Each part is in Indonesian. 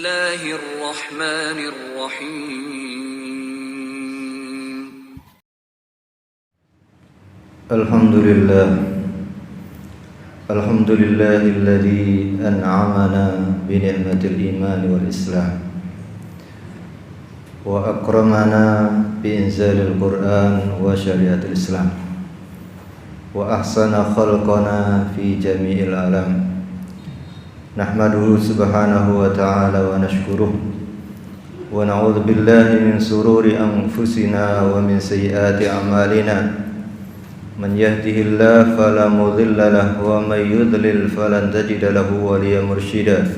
Bismillahirrahmanirrahim. Alhamdulillahilladzi an'amana bi ni'matil iman wal islam wa akramana bi inzalil Qur'an wa syariatil Islam wa ahsana khalqana fi jami'il alam. Nahmaduhu subhanahu wa ta'ala wa nashkuruh wa na'udzu billahi min sururi anfusina wa min sayyiati a'malina. Man yahdihillahu fala mudilla lahu wa may yudlil falan tajida lahu waliyyan mursyida.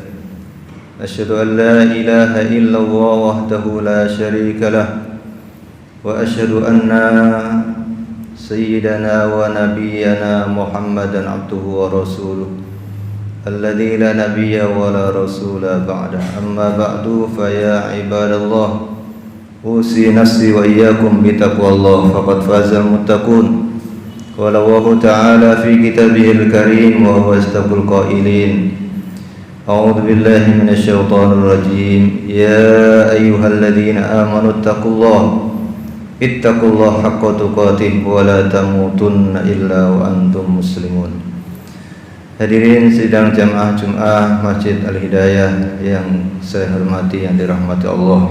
Asyhadu an la ilaha illallah wahdahu la syarika lah wa asyhadu anna sayyidana wa nabiyyana Muhammadan abduhu wa rasuluh alladzi la nabiyya wa la rasula ba'da. Amma ba'du fa ya ibadallah usi nafsi wa iyyakum bi taqwallah faqad fazal muttaqun. Qala Allahu ta'ala fi kitabihil karim wa huwa asdaqul qailin. A'udzu billahi minasy syaithanir rajim. Ya ayyuhalladzina amanu ittaqullaha haqqa tuqatih wa la tamutunna illa wa antum muslimun. Hadirin sidang jamaah Jumat Masjid Al-Hidayah yang saya hormati, yang dirahmati Allah.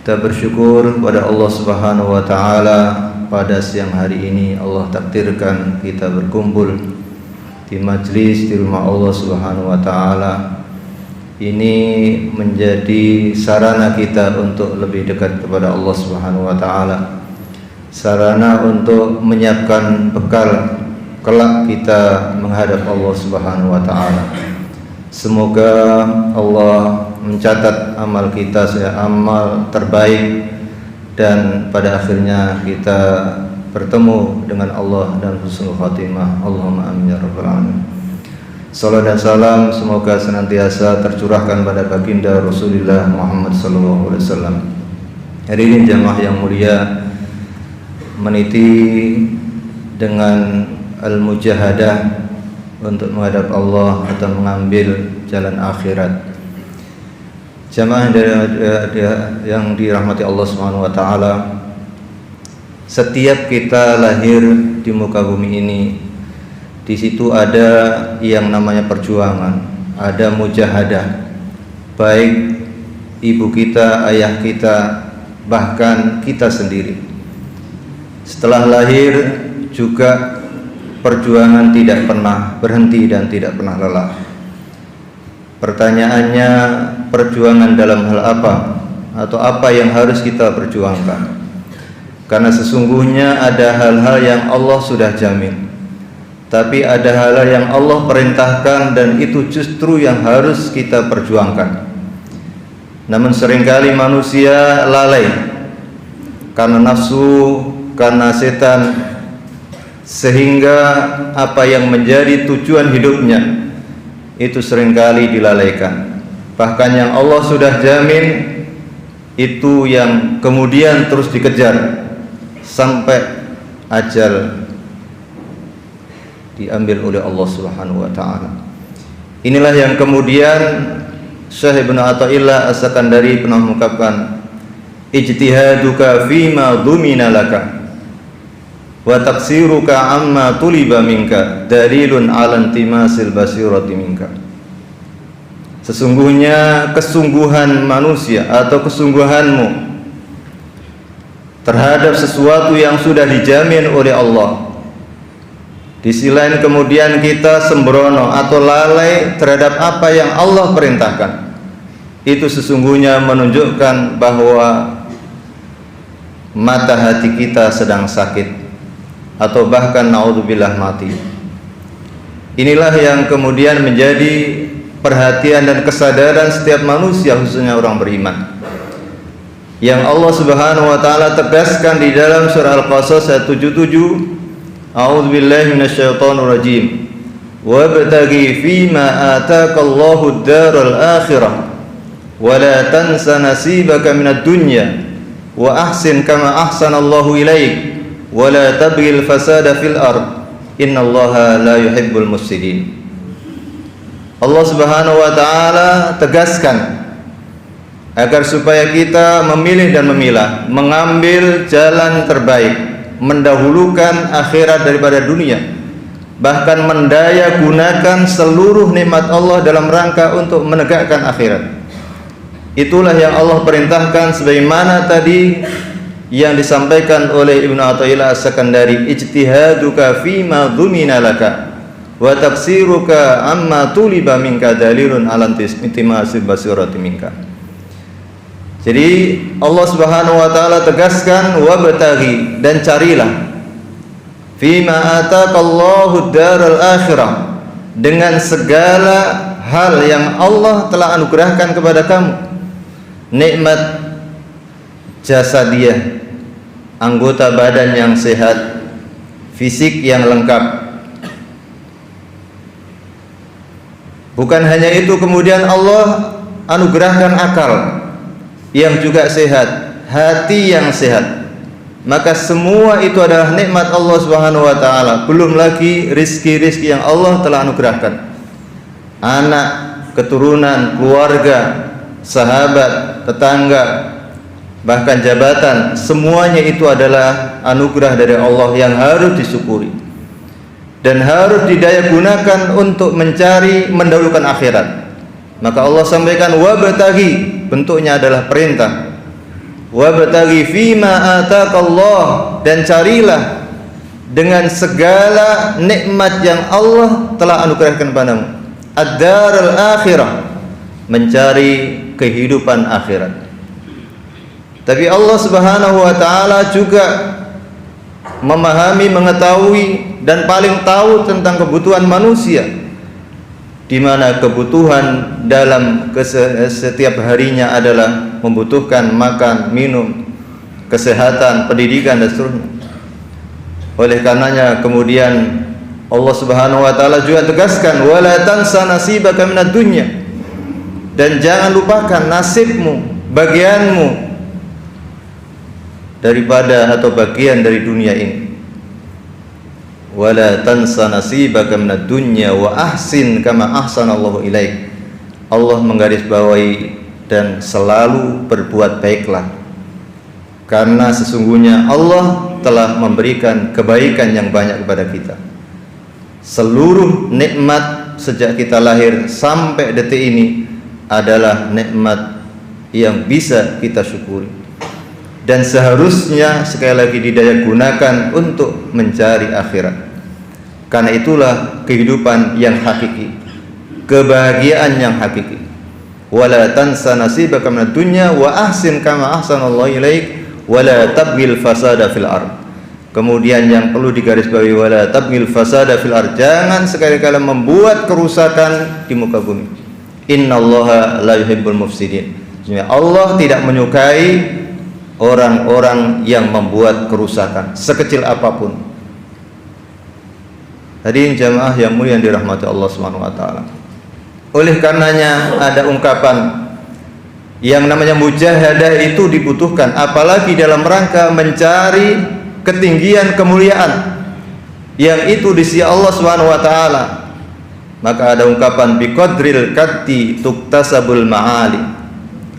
Kita bersyukur pada Allah Subhanahu wa taala, pada siang hari ini Allah takdirkan kita berkumpul di majlis di rumah Allah Subhanahu wa taala. Ini menjadi sarana kita untuk lebih dekat kepada Allah Subhanahu wa taala. Sarana untuk menyiapkan bekal kelak kita menghadap Allah Subhanahu wa taala. Semoga Allah mencatat amal kita sebagai amal terbaik dan pada akhirnya kita bertemu dengan Allah dan husnul khatimah. Allahumma amin ya rabbal alamin. Salam dan salam semoga senantiasa tercurahkan pada baginda Rasulullah Muhammad sallallahu alaihi wasallam. Hadirin jamaah yang mulia, meniti dengan al-mujahadah untuk menghadap Allah atau mengambil jalan akhirat. Jamaah yang dirahmati Allah Subhanahu wa taala, setiap kita lahir di muka bumi ini, di situ ada yang namanya perjuangan, ada mujahadah. Baik ibu kita, ayah kita, bahkan kita sendiri. Setelah lahir juga perjuangan tidak pernah berhenti dan tidak pernah lelah. Pertanyaannya, perjuangan dalam hal apa atau apa yang harus kita perjuangkan? Karena sesungguhnya ada hal-hal yang Allah sudah jamin, tapi ada hal-hal yang Allah perintahkan dan itu justru yang harus kita perjuangkan. Namun seringkali manusia lalai karena nafsu, karena setan, sehingga apa yang menjadi tujuan hidupnya itu seringkali dilalaikan. Bahkan yang Allah sudah jamin itu yang kemudian terus dikejar sampai ajal diambil oleh Allah Subhanahu wa taala. Inilah yang kemudian Syekh Ibnu Athaillah As-Sakandari pernah mengungkapkan, ijtihaduka fima dhumina laka wa taqsiruka amma tuliba minka dalilun ala intimasil basirati minka. Sesungguhnya kesungguhan manusia atau kesungguhanmu terhadap sesuatu yang sudah dijamin oleh Allah, di sisi lain kemudian kita sembrono atau lalai terhadap apa yang Allah perintahkan, itu sesungguhnya menunjukkan bahwa mata hati kita sedang sakit atau bahkan naudzubillah mati. Inilah yang kemudian menjadi perhatian dan kesadaran setiap manusia, khususnya orang beriman, yang Allah Subhanahu wa taala tegaskan di dalam surah Al-Qasas ayat 77, a'udzubillahi minasyaitonir rajim, wabtaghi fima ataakallahu ad-daral akhirah wa la tansa nasibaka minad dunya wa ahsin kama ahsanallahu ilaik wa la tabghil fasada fil ard innallaha la yuhibbul mufsidin. Allah Subhanahu wa taala tegaskan agar supaya kita memilih dan memilah, mengambil jalan terbaik, mendahulukan akhirat daripada dunia, bahkan mendaya gunakan seluruh nikmat Allah dalam rangka untuk menegakkan akhirat. Itulah yang Allah perintahkan sebagaimana tadi yang disampaikan oleh Ibnu Athaillah As-Sakandari, ijtihaduka fima dhumina laka wa tafsiruka amma tuliba minka dalilun ala intimasil basirati minka. Jadi Allah Subhanahu wa taala tegaskan wabtaghi, dan carilah fima ataqallahu daral akhirah, dengan segala hal yang Allah telah anugerahkan kepada kamu, nikmat jasadiah, anggota badan yang sehat, fisik yang lengkap. Bukan hanya itu, kemudian Allah anugerahkan akal yang juga sehat, hati yang sehat. Maka semua itu adalah nikmat Allah Subhanahu wa taala. Belum lagi rizki-rizki yang Allah telah anugerahkan. Anak, keturunan, keluarga, sahabat, tetangga, bahkan jabatan, semuanya itu adalah anugerah dari Allah yang harus disyukuri dan harus didaya gunakan untuk mencari mendahulukan akhirat. Maka Allah sampaikan wabtaghi, bentuknya adalah perintah. Wabtaghi fima ataqallah, dan carilah dengan segala nikmat yang Allah telah anugerahkan padamu. Ad-daral akhirah, mencari kehidupan akhirat. Tapi Allah Subhanahu wa taala juga memahami, mengetahui, dan paling tahu tentang kebutuhan manusia, di mana kebutuhan dalam setiap harinya adalah membutuhkan makan, minum, kesehatan, pendidikan, dan seterusnya. Oleh karenanya kemudian Allah Subhanahu wa taala juga tegaskan wala tansa nasibaka minad dunya, dan jangan lupakan nasibmu, bagianmu daripada atau bagian dari dunia ini. Wala tansa nasibaka minad dunya wa ahsin kama ahsanallahu ilaik. Allah menggarisbawahi dan selalu berbuat baiklah, karena sesungguhnya Allah telah memberikan kebaikan yang banyak kepada kita. Seluruh nikmat sejak kita lahir sampai detik ini adalah nikmat yang bisa kita syukuri, dan seharusnya sekali lagi didaya gunakan untuk mencari akhirat. Karena itulah kehidupan yang hakiki, kebahagiaan yang hakiki. Wala tansa nasibaka minad dunya wa ahsin kama ahsanallahu ilaik wala tabghil fasada fil ard. Kemudian yang perlu digarisbawahi wala tabghil fasada fil ard, jangan sekali-kali membuat kerusakan di muka bumi. Innallaha la yuhibbul mufsidin. Allah tidak menyukai orang-orang yang membuat kerusakan sekecil apapun. Hadirin jamaah yang mulia yang dirahmati Allah Subhanahu wa taala. Oleh karenanya ada ungkapan yang namanya mujahadah itu dibutuhkan, apalagi dalam rangka mencari ketinggian kemuliaan yang itu di sisi Allah Subhanahu wa taala. Maka ada ungkapan biqadril kaddi tuktasabul ma'ali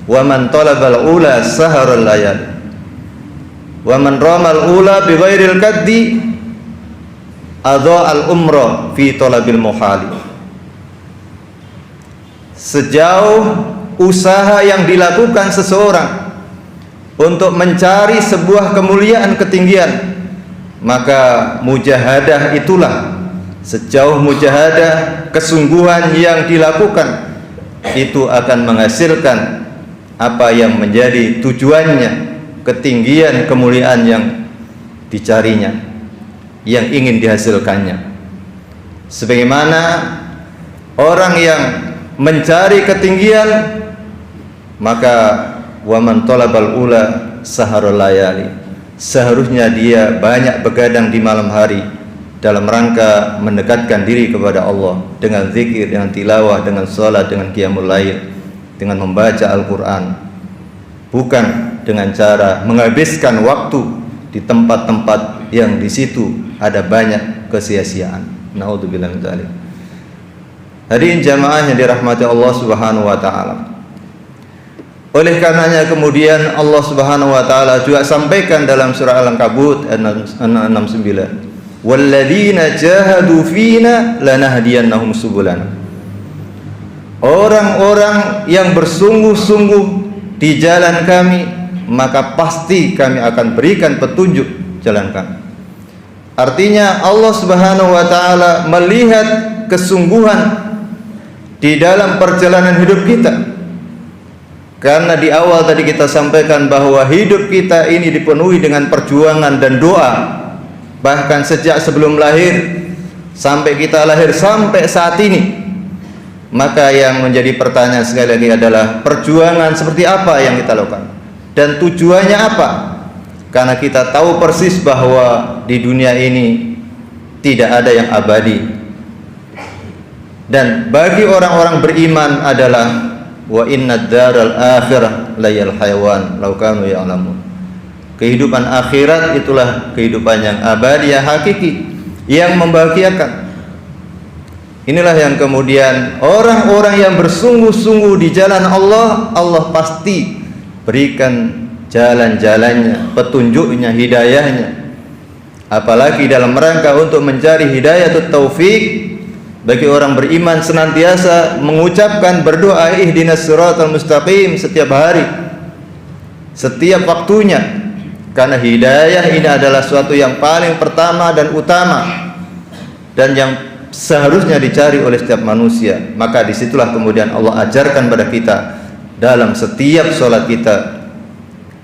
wa man talabal ula saharul layal wa man ramal ula bighairil kaddi adha al umrah fi talabil muhali. Sejauh usaha yang dilakukan seseorang untuk mencari sebuah kemuliaan ketinggian, maka mujahadah itulah, sejauh mujahadah kesungguhan yang dilakukan itu akan menghasilkan apa yang menjadi tujuannya, ketinggian kemuliaan yang dicarinya, yang ingin dihasilkannya. Sebagaimana orang yang mencari ketinggian, maka waman talabal ula saharul layali, seharusnya dia banyak begadang di malam hari dalam rangka mendekatkan diri kepada Allah dengan zikir, dengan tilawah, dengan salat, dengan qiyamul lail, dengan membaca Al-Quran, bukan dengan cara menghabiskan waktu di tempat-tempat yang di situ ada banyak kesia-siaan. Naudzubillah min dzalik. Hadirin jamaah yang dirahmati Allah Subhanahu wa taala. Oleh karenanya kemudian Allah Subhanahu wa taala juga sampaikan dalam surah Al-Ankabut ayat 69, "Walladzina jahadu fina lanahdiyannahum subulana." Orang-orang yang bersungguh-sungguh di jalan kami, maka pasti kami akan berikan petunjuk jalan kami. Artinya Allah Subhanahu wa taala melihat kesungguhan di dalam perjalanan hidup kita. Karena di awal tadi kita sampaikan bahwa hidup kita ini dipenuhi dengan perjuangan dan doa. Bahkan sejak sebelum lahir sampai kita lahir sampai saat ini. Maka yang menjadi pertanyaan sekali lagi adalah perjuangan seperti apa yang kita lakukan dan tujuannya apa? Karena kita tahu persis bahwa di dunia ini tidak ada yang abadi. Dan bagi orang-orang beriman adalah wa innad daral akhirah layal hayawan law kanu ya'lamun. Kehidupan akhirat itulah kehidupan yang abadi, yang hakiki, yang membahagiakan. Inilah yang kemudian orang-orang yang bersungguh-sungguh di jalan Allah, Allah pasti berikan jalan-jalannya, petunjuknya, hidayahnya. Apalagi dalam rangka untuk mencari hidayatut taufik, bagi orang beriman senantiasa mengucapkan berdoa ihdinas siratal mustaqim setiap hari, setiap waktunya. Karena hidayah ini adalah suatu yang paling pertama dan utama dan yang seharusnya dicari oleh setiap manusia. Maka disitulah kemudian Allah ajarkan pada kita dalam setiap sholat kita,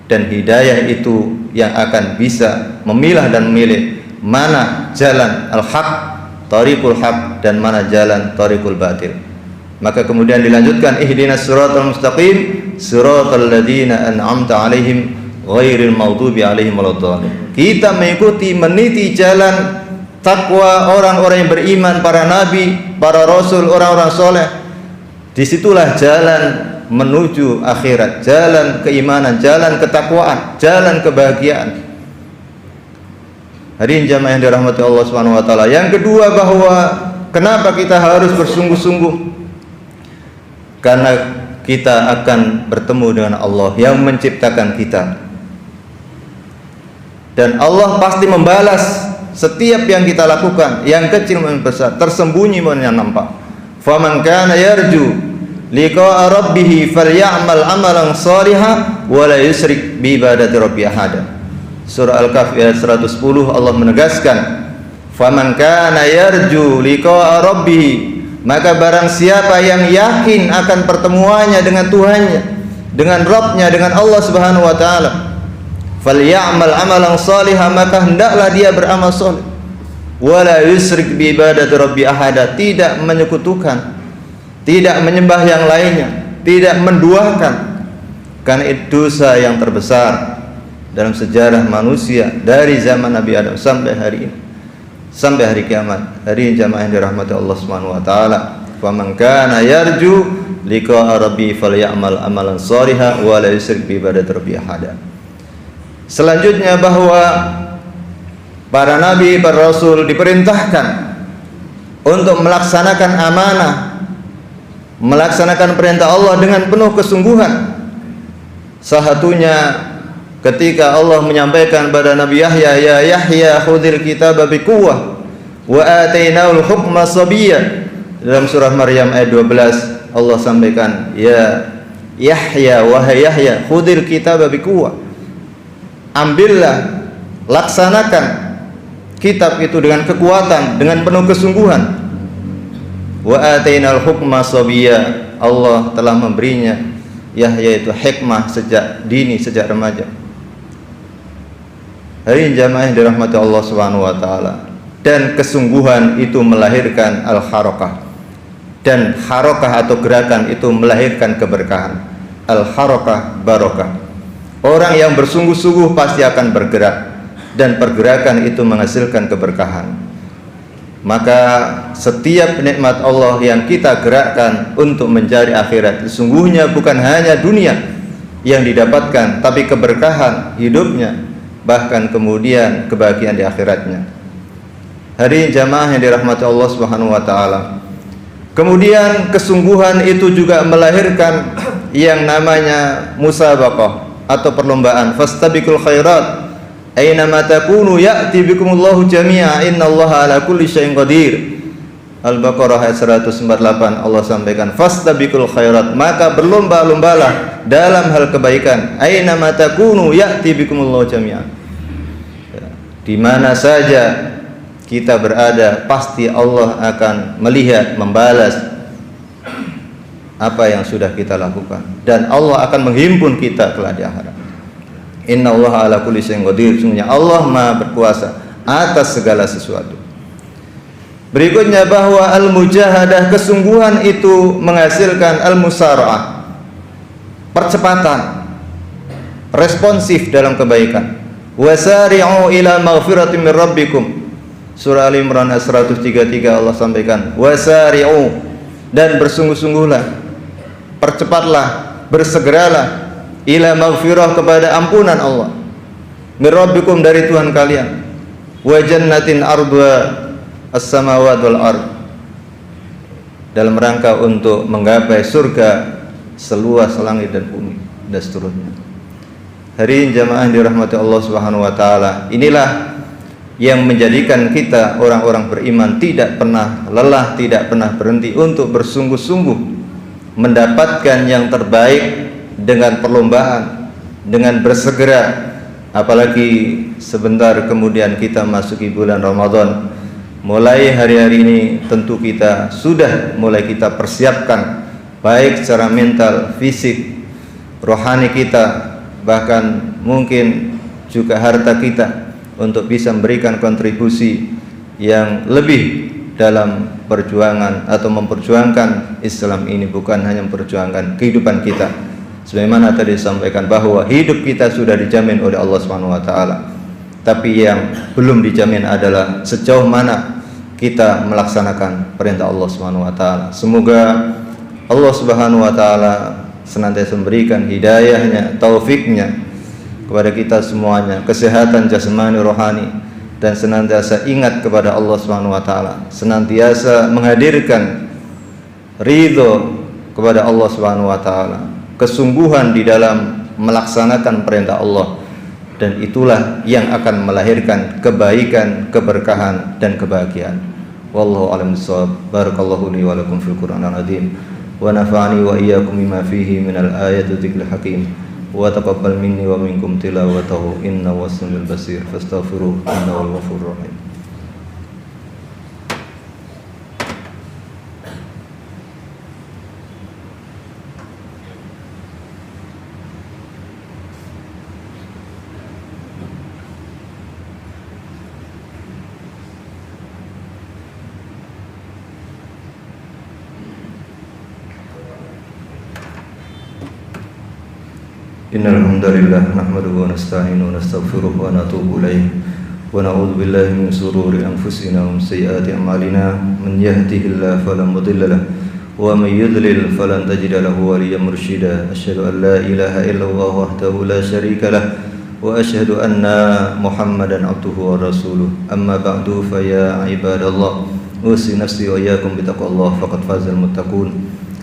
dan hidayah itu yang akan bisa memilah dan memilih mana jalan al-haq, tariqul haq, dan mana jalan tariqul batil. Maka kemudian dilanjutkan ihdinas siratal mustaqim siratal ladzina an'amta alaihim ghairil maghdubi alaihim waladdallin. Kita mengikuti, meniti jalan takwa orang-orang yang beriman, para nabi, para rasul, orang-orang soleh. Disitulah jalan menuju akhirat, jalan keimanan, jalan ketakwaan, jalan kebahagiaan. Hadirin jamaah yang dirahmati Allah Subhanahu wa taala. Yang kedua, bahwa kenapa kita harus bersungguh-sungguh? Karena kita akan bertemu dengan Allah yang menciptakan kita. Dan Allah pasti membalas setiap yang kita lakukan, yang kecil maupun besar, tersembunyi maupun yang nampak. Faman kana yarju liqa'a rabbih falyamal amalan shalihan wa la yusyrik bi ibadati rabbih ahada. Surah Al-Kahf ayat 110 Allah menegaskan, faman kana yarju liqa'a rabbih, maka barang siapa yang yakin akan pertemuannya dengan Tuhannya, dengan Rabbnya, dengan Allah Subhanahu wa taala, falyamal amalan shalihan, maka hendaklah dia beramal saleh, wala yusyrik bi ibadati rabbi ahada, tidak menyekutukan, tidak menyembah yang lainnya, tidak menduakan. Karena itu dosa yang terbesar dalam sejarah manusia dari zaman Nabi Adam sampai hari ini, sampai hari kiamat. Hari jamaah yang dirahmati Allah Subhanahu wa taala, faman kana yarju liqa'a rabbi falyamal amalan shalihan wa la yusyrik bi ibadati rabbi ahada. Selanjutnya, bahwa para nabi, para rasul diperintahkan untuk melaksanakan amanah, melaksanakan perintah Allah dengan penuh kesungguhan. Salah satunya ketika Allah menyampaikan pada Nabi Yahya, ya Yahya khudhil kitaba biquwwah wa atainaul hukma sabiyya. Dalam surah Maryam ayat 12 Allah sampaikan, ya Yahya, wahai Yahya, khudhil kitaba biquwwah, ambillah, laksanakan kitab itu dengan kekuatan, dengan penuh kesungguhan. Wa atainal hukma sabiyya, Allah telah memberinya Yahya itu hikmah sejak dini, sejak remaja. Hari jamaah yang dirahmati Allah Subhanahu wa taala. Dan kesungguhan itu melahirkan al-harakah, dan harakah atau gerakan itu melahirkan keberkahan. Al-harakah barokah. Orang yang bersungguh-sungguh pasti akan bergerak, dan pergerakan itu menghasilkan keberkahan. Maka setiap nikmat Allah yang kita gerakkan untuk mencari akhirat, sesungguhnya bukan hanya dunia yang didapatkan, tapi keberkahan hidupnya, bahkan kemudian kebahagiaan di akhiratnya. Hari jamaah yang dirahmati Allah Subhanahu wa taala. Kemudian kesungguhan itu juga melahirkan yang namanya musabaqah atau perlombaan. Fastabiqul khairat aina ma takunu ya'ti bikumullahu jami'a innallaha ala kulli syai'in qadir. Al-Baqarah ayat 148 Allah sampaikan fastabiqul khairat, maka berlomba-lombalah dalam hal kebaikan. Aina ma takunu ya'ti bikumullahu jami'a. Di mana saja kita berada pasti Allah akan melihat, membalas apa yang sudah kita lakukan, dan Allah akan menghimpun kita kelak di akhirat. Innallaha ala kulli syai'in qadir. Sungguhnya Allah Maha berkuasa atas segala sesuatu. Berikutnya bahwa al-mujahadah, kesungguhan itu menghasilkan al-musara'ah, percepatan, responsif dalam kebaikan. Wasari'u ila maghfiratin min rabbikum. Surah Al-Imran ayat 133 Allah sampaikan wasari'u, dan bersungguh-sungguhlah, percepatlah, bersegeralah ila maghfirah, kepada ampunan Allah, min rabbikum, dari Tuhan kalian, wa jannatin ardha as-samawati wal ard, dalam rangka untuk menggapai surga seluas langit dan bumi, dan seterusnya. Hari jamaah dirahmati Allah Subhanahu wa taala, inilah yang menjadikan kita orang-orang beriman tidak pernah lelah, tidak pernah berhenti untuk bersungguh-sungguh mendapatkan yang terbaik dengan perlombaan, dengan bersegera. Apalagi sebentar kemudian kita masuki bulan Ramadan. Mulai hari-hari ini tentu kita sudah mulai kita persiapkan, baik secara mental, fisik, rohani kita, bahkan mungkin juga harta kita, untuk bisa memberikan kontribusi yang lebih dalam perjuangan atau memperjuangkan Islam ini, bukan hanya memperjuangkan kehidupan kita. Sebagaimana tadi disampaikan bahwa hidup kita sudah dijamin oleh Allah Subhanahu wa taala. Tapi yang belum dijamin adalah sejauh mana kita melaksanakan perintah Allah Subhanahu wa taala. Semoga Allah Subhanahu wa taala senantiasa memberikan hidayahnya, taufiknya kepada kita semuanya, kesehatan jasmani rohani, dan senantiasa ingat kepada Allah Subhanahu wa taala, senantiasa menghadirkan ridho kepada Allah Subhanahu wa taala, kesungguhan di dalam melaksanakan perintah Allah, dan itulah yang akan melahirkan kebaikan, keberkahan, dan kebahagiaan. Wallahu a'lam bishawab. Barakallahu li wa lakum fil Qur'anil azim wa nafa'ani wa iyyakum bima fihi minal ayati dzikril hakim. Wa taqabbal minni wa minkum tilawatahu innahu was-sami'ul basir. Fastaghfiruhu innahu al-ghafurur rahim. Innal hamdalillah nahmaduhu wa nasta'inuhu wa nastaghfiruh wa natubu ilayh wa na'udzu billahi min shururi anfusina wa min sayyiati a'malina. Man yahdihillahu fala mudilla lahu wa man yudlil falan tajida lahu waliyyan mursyida. Asyhadu an la ilaha illallah wahdahu la syarika lah wa asyhadu anna Muhammadan abduhu wa rasuluh. Amma ba'du, fa ya ibadallah, usi nafsi wa iyyakum bitaqwallah faqad fazal muttaqun.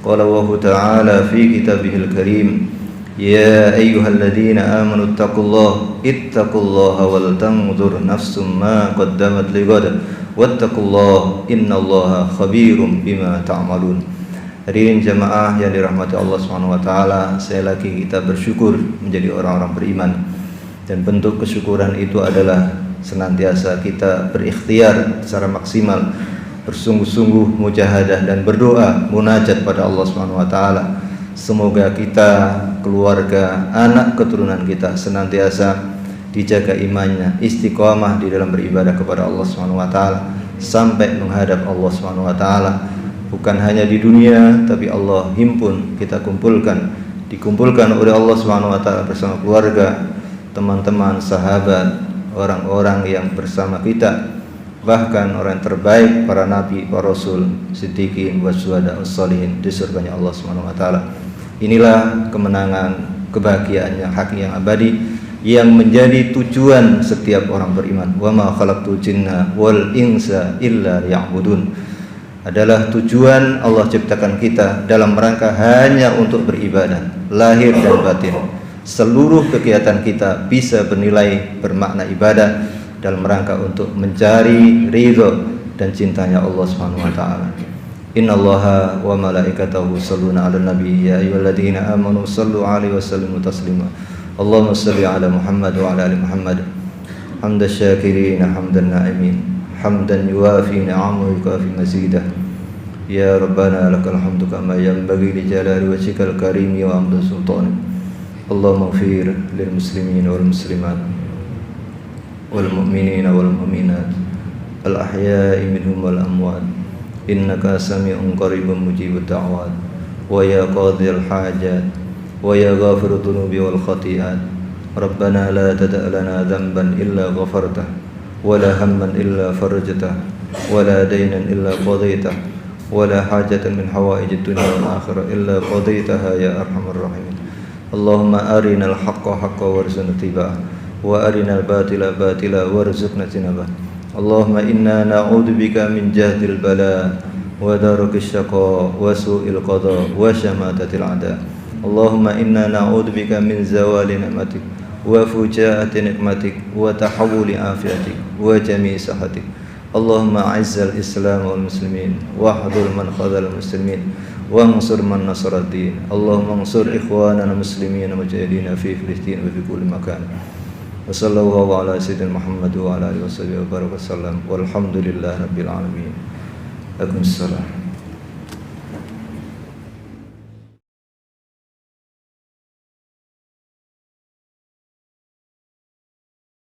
Qala Allahu ta'ala fi kitabihil karim: Ya ayyuhalladzina amanu ittaqullaha wal tanzur nafsum ma qaddamat lighad wattaqullaha innallaha khabirum bima ta'malun. Hadirin jamaah yang dirahmati Allah Subhanahu wa taala, sekali lagi kita bersyukur menjadi orang-orang beriman, dan bentuk kesyukuran itu adalah senantiasa kita berikhtiar secara maksimal, bersungguh-sungguh mujahadah dan berdoa munajat pada Allah Subhanahu wa taala. Semoga kita, keluarga, anak keturunan kita senantiasa dijaga imannya, istiqamah di dalam beribadah kepada Allah Subhanahu wa taala sampai menghadap Allah Subhanahu wa taala. Bukan hanya di dunia, tapi Allah himpun, kita dikumpulkan oleh Allah Subhanahu wa taala bersama keluarga, teman-teman, sahabat, orang-orang yang bersama kita, bahkan orang yang terbaik, para nabi, para rasul, siddiqin, wasyuhada, wassalihin, di surganya Allah Subhanahu wa taala. Inilah kemenangan, kebahagiaan yang hakiki, yang abadi, yang menjadi tujuan setiap orang beriman. Wa ma khalaqtul jinna wal insa illa liya'budun. adalah tujuan Allah ciptakan kita dalam rangka hanya untuk beribadah, lahir dan batin. Seluruh kegiatan kita bisa bernilai bermakna ibadah dalam rangka untuk mencari ridho dan cintanya Allah Subhanahu wa taala. Innallaha wa malaikatahu yusholluna 'alan nabi ya ayyuhalladzina amanu shallu 'alaihi wa sallimu taslima. Allahumma shalli 'ala Muhammad wa 'ala ali Muhammad. Hamdan syakirin hamdan na'imin. Hamdan yuwafi ni'amahu yukafi mazidah. Ya Rabbana lakal hamdu kama yanbaghi li jalali wajhikal karim wa 'amdi sultanik. Allahumma ighfir lil muslimin wal muslimat wal mu'minin wal mu'minat al ahya'i minhum wal amwat innaka sami'un qaribun mujibud da'wat wa ya qadhil hajat wa ya ghafirud dhunubi wal khati'at Rabbana la tada' lana dhanban illa ghafartah wa la hamman illa farajtah wa la daynan illa qadaitah wa la hajatan min hawaijid dunya wal akhirah illa qadaitaha ya arhamar rahimin. Allahumma arinal haqqa haqqa warzuqna ittiba'ah wa arinal batila batila warzuqna ijtinabah. Allahumma inna na'udzubika min jahdil bala wa darakis syaqa wa su'il qada wa syamatatil a'da. Allahumma inna na'udzubika min zawali ni'matik wa fujaati nikmatik wa tahawuli afiatik wa jami'i sahatik. Allahumma a'izzal islam wal muslimin wa hadul man khadhal muslimin wansur man nasara ad-din. Allahumma ansur ikhwanana muslimin mujahidin fi Filistin wa fi kulli makan. Wa sallallahu ala sayyidina Muhammad wa ala alihi wa sahbihi wa baraka sallam. Walhamdulillahi rabbil alamin. Waalaikumsalam.